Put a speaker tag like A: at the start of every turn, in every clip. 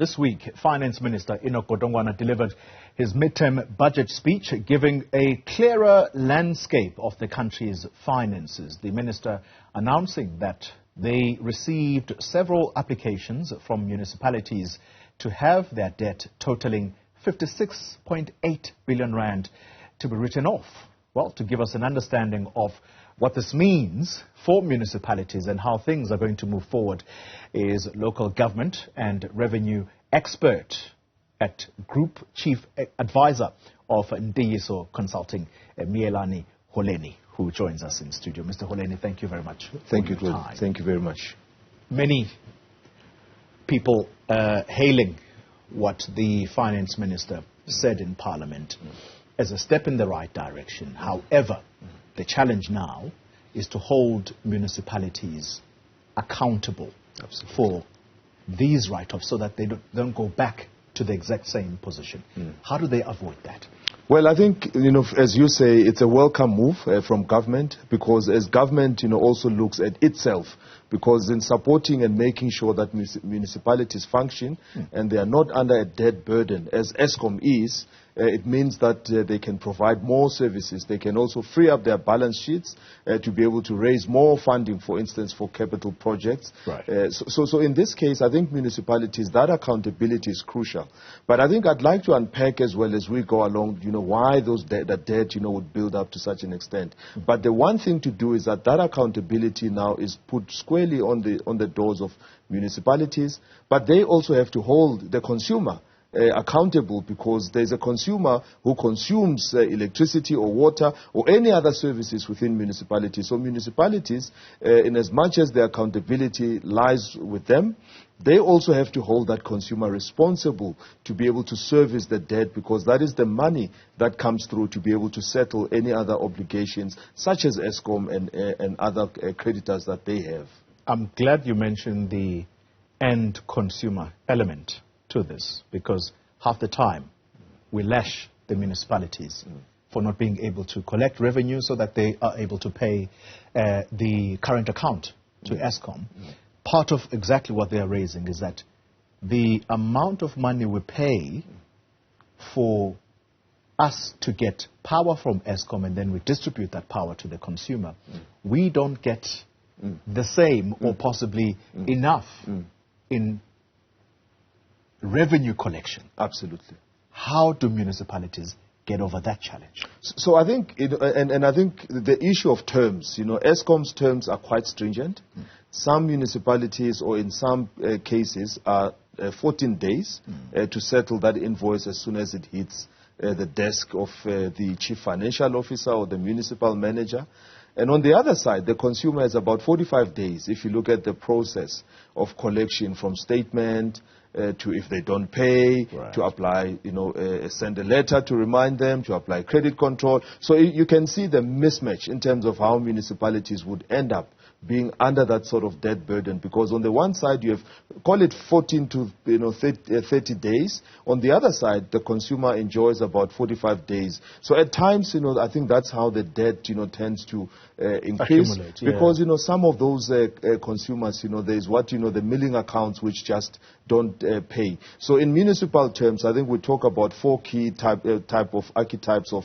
A: This week, Finance Minister Enoch Godongwana delivered his midterm budget speech, giving a clearer landscape of the country's finances. The minister announcing that they received several applications from municipalities to have their debt totaling 56.8 billion rand to be written off. Well, to give us an understanding of what this means for municipalities and how things are going to move forward is local government and revenue expert at Group Chief Advisor of Ntiyiso Consulting, Miyelani Holeni, who joins us in studio. Mr. Holeni, thank you very much.
B: Thank you, Claude. Thank you very much.
A: Many people hailing what the Finance Minister said in Parliament as a step in the right direction. However, the challenge now is to hold municipalities accountable for these write-offs so that they don't go back to the exact same position. How do they avoid that?
B: Well, I think, as you say, it's a welcome move from government, because as government, also looks at itself, because in supporting and making sure that municipalities function and they are not under a debt burden, as Eskom is, it means that they can provide more services. They can also free up their balance sheets to be able to raise more funding, for instance, for capital projects.
A: Right.
B: So in this case, I think municipalities, that accountability is crucial. But I think I'd like to unpack as well as we go along, why that debt, would build up to such an extent. But the one thing to do is that accountability now is put squarely on the doors of municipalities, but they also have to hold the consumer accountable, because there's a consumer who consumes electricity or water or any other services within municipalities. So municipalities, in as much as their accountability lies with them, they also have to hold that consumer responsible to be able to service the debt, because that is the money that comes through to be able to settle any other obligations, such as Eskom and other creditors that they have.
A: I'm glad you mentioned the end consumer element to this, because half the time we lash the municipalities for not being able to collect revenue so that they are able to pay the current account to Eskom. Part of exactly what they are raising is that the amount of money we pay for us to get power from Eskom and then we distribute that power to the consumer, we don't get the same or possibly enough in revenue collection.
B: Absolutely.
A: How do municipalities get over that challenge?
B: So I think, and I think the issue of terms, Eskom's terms are quite stringent. Some municipalities, or in some cases, are 14 days to settle that invoice as soon as it hits the desk of the chief financial officer or the municipal manager. And on the other side, the consumer has about 45 days, if you look at the process of collection, from statement to if they don't pay, to apply, send a letter to remind them, to apply credit control. So you can see the mismatch in terms of how municipalities would end up being under that sort of debt burden, because on the one side you have, call it 14 to 30 days. On the other side, the consumer enjoys about 45 days. So at times, I think that's how the debt, tends to increase, because some of those consumers, there's the milling accounts which just don't pay. So in municipal terms, I think we talk about four key type of archetypes of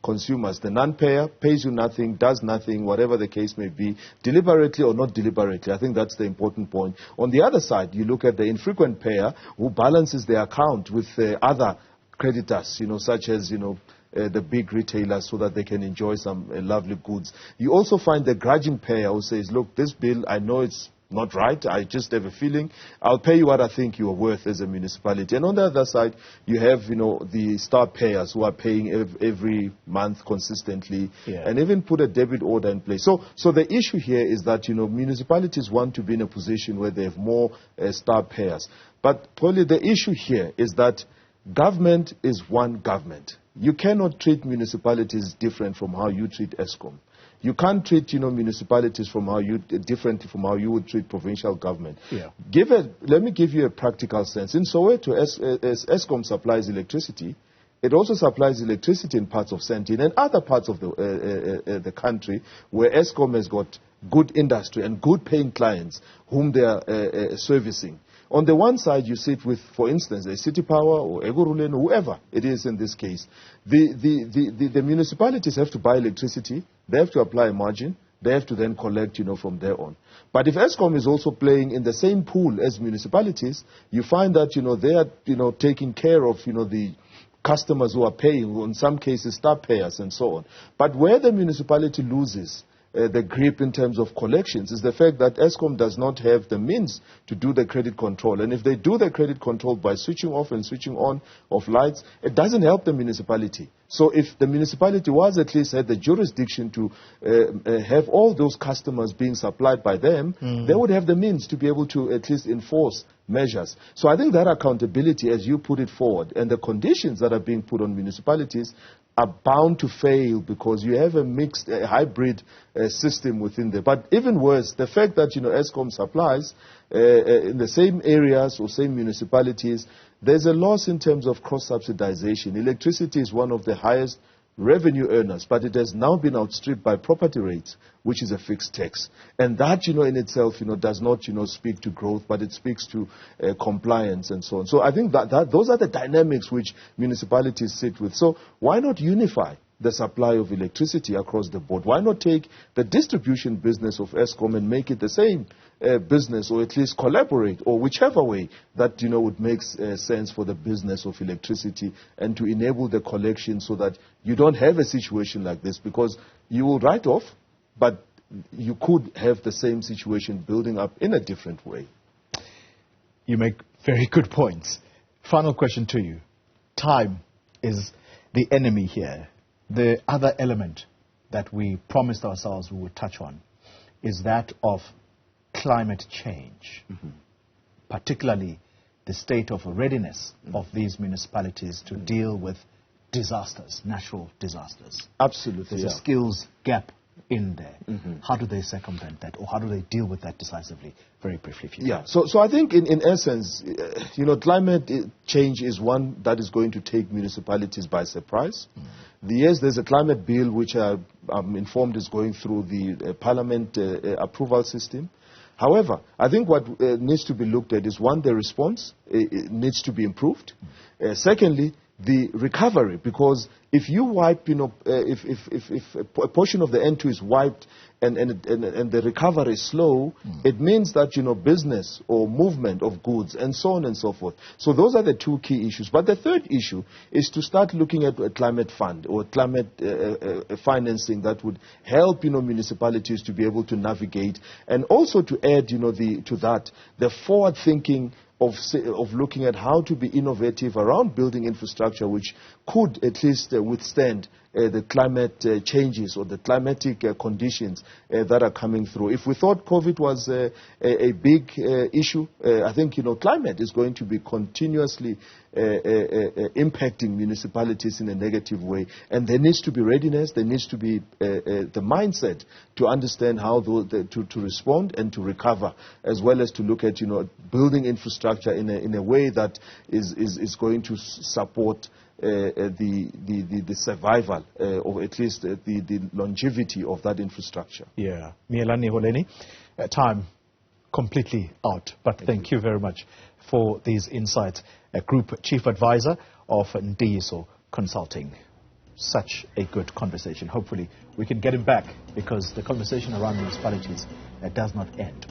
B: consumers. The non-payer pays you nothing, does nothing, whatever the case may be, deliberately or not deliberately. I think that's the important point. On the other side, you look at the infrequent payer who balances their account with other creditors, such as, the big retailers, so that they can enjoy some lovely goods. You also find the grudging payer who says, look, this bill, I know it's not right, I just have a feeling, I'll pay you what I think you are worth as a municipality. And on the other side, you have, the star payers who are paying every month consistently, and even put a debit order in place. So the issue here is that, municipalities want to be in a position where they have more star payers. But probably the issue here is that government is one government. You cannot treat municipalities different from how you treat Eskom. You can't treat, municipalities differently from how you would treat provincial government. Let me give you a practical sense. In Soweto, as Eskom supplies electricity, it also supplies electricity in parts of Sandton and other parts of the country where Eskom has got good industry and good paying clients whom they are servicing. on the one side, you sit with, for instance, a City Power or Egoruleni, whoever it is in this case. The municipalities have to buy electricity. They have to apply a margin. They have to then collect, from there on. But if Eskom is also playing in the same pool as municipalities, you find that, they are, taking care of, the customers who are paying, in some cases star payers and so on. But where the municipality loses the grip in terms of collections is the fact that Eskom does not have the means to do the credit control. And if they do the credit control by switching off and switching on of lights, it doesn't help the municipality. So if the municipality was at least had the jurisdiction to have all those customers being supplied by them, they would have the means to be able to at least enforce measures. So I think that accountability, as you put it forward, and the conditions that are being put on municipalities are bound to fail because you have a mixed, hybrid system within there. But even worse, the fact that, Eskom supplies in the same areas or same municipalities, there's a loss in terms of cross-subsidization. Electricity is one of the highest revenue earners, but it has now been outstripped by property rates, which is a fixed tax. And that, in itself, does not, speak to growth, but it speaks to compliance and so on. So I think that those are the dynamics which municipalities sit with. So why not unify the supply of electricity across the board? Why not take the distribution business of Eskom and make it the same business, or at least collaborate, or whichever way that, would make sense for the business of electricity, and to enable the collection so that you don't have a situation like this, because you will write off, but you could have the same situation building up in a different way.
A: You make very good points. Final question to you. Time is the enemy here. The other element that we promised ourselves we would touch on is that of climate change, particularly the state of readiness of these municipalities to deal with disasters, natural disasters.
B: Absolutely.
A: There's a skills gap in there. How do they circumvent that, or how do they deal with that decisively? Very briefly, if you can.
B: So I think in essence, climate change is one that is going to take municipalities by surprise. Yes, there's a climate bill which I'm informed is going through the parliament approval system. However, I think what needs to be looked at is, one, the response. It needs to be improved. Secondly, the recovery, because if you wipe, if a portion of the N2 is wiped and the recovery is slow, it means that, business or movement of goods and so on and so forth. So those are the two key issues. But the third issue is to start looking at a climate fund or climate financing that would help, municipalities to be able to navigate, and also to add, to that, the forward thinking of looking at how to be innovative around building infrastructure which could at least withstand the climate changes or the climatic conditions that are coming through. If we thought COVID was a big issue, I think, climate is going to be continuously impacting municipalities in a negative way. And there needs to be readiness, there needs to be the mindset to understand how to respond and to recover, as well as to look at, building infrastructure in a way that is going to support the survival or at least the longevity of that infrastructure.
A: Yeah. Miyelani, Holeni, time completely out, but thank you very much for these insights. Group Chief Advisor of Ntiyiso Consulting. Such a good conversation. Hopefully we can get him back, because the conversation around municipalities does not end.